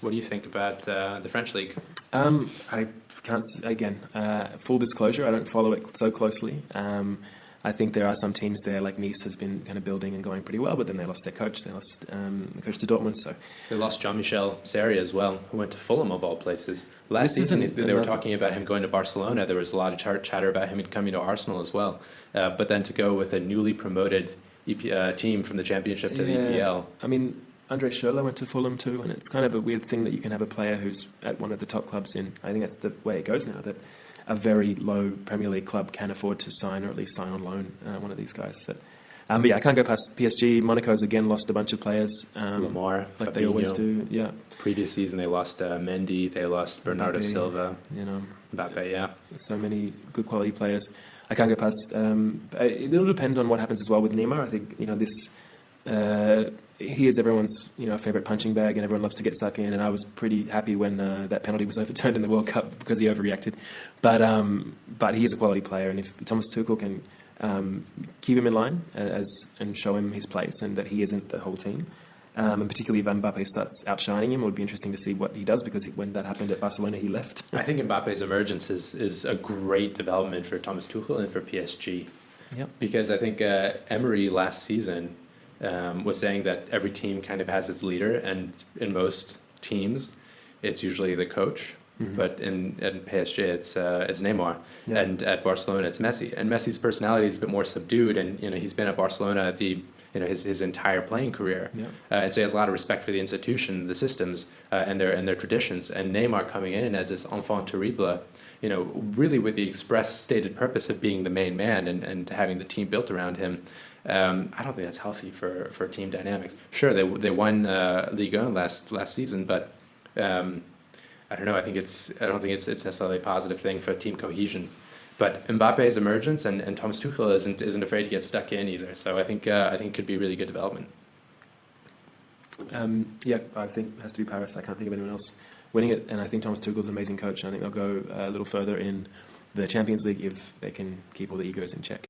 What do you think about the French league? I can't, again, full disclosure, I don't follow it so closely. I think there are some teams there, like Nice has been kind of building and going pretty well, but then they lost their coach. They lost the coach to Dortmund. So they lost Jean-Michel Seri as well, who went to Fulham of all places. Last season, they were talking about him going to Barcelona. There was a lot of chatter about him coming to Arsenal as well. But then to go with a newly promoted team from the Championship to the EPL. I mean, Andre Schürrle went to Fulham too, and it's kind of a weird thing that you can have a player who's at one of the top clubs in. I think that's the way it goes now, that a very low Premier League club can afford to sign, or at least sign on loan, one of these guys. But yeah, I can't go past PSG. Monaco's again lost a bunch of players. Lemar, like Fabinho. They always do. Yeah. Previous season they lost Mendy, they lost Bernardo Mbappé, Silva, Mbappé, yeah. So many good quality players. I can't go past. It'll depend on what happens as well with Neymar. I think this. He is everyone's favorite punching bag, and everyone loves to get stuck in. And I was pretty happy when that penalty was overturned in the World Cup because he overreacted. But he is a quality player, and if Thomas Tuchel can keep him in line and show him his place, and that he isn't the whole team, and particularly if Mbappé starts outshining him, it would be interesting to see what he does, because when that happened at Barcelona, he left. I think Mbappe's emergence is a great development for Thomas Tuchel and for PSG. Yep. Because I think Emery last season was saying that every team kind of has its leader, and in most teams, it's usually the coach. Mm-hmm. But in PSG, it's Neymar, and at Barcelona, it's Messi. And Messi's personality is a bit more subdued, and he's been at Barcelona his entire playing career, and so he has a lot of respect for the institution, the systems, and their traditions. And Neymar coming in as this enfant terrible, really with the express stated purpose of being the main man and having the team built around him. I don't think that's healthy for team dynamics. Sure, they won Ligue 1 last season, but I don't know. I don't think it's necessarily a positive thing for team cohesion. But Mbappe's emergence and Thomas Tuchel isn't afraid to get stuck in either. So I think it could be really good development. I think it has to be Paris. I can't think of anyone else winning it, and I think Thomas Tuchel's an amazing coach. I think they'll go a little further in the Champions League if they can keep all the egos in check.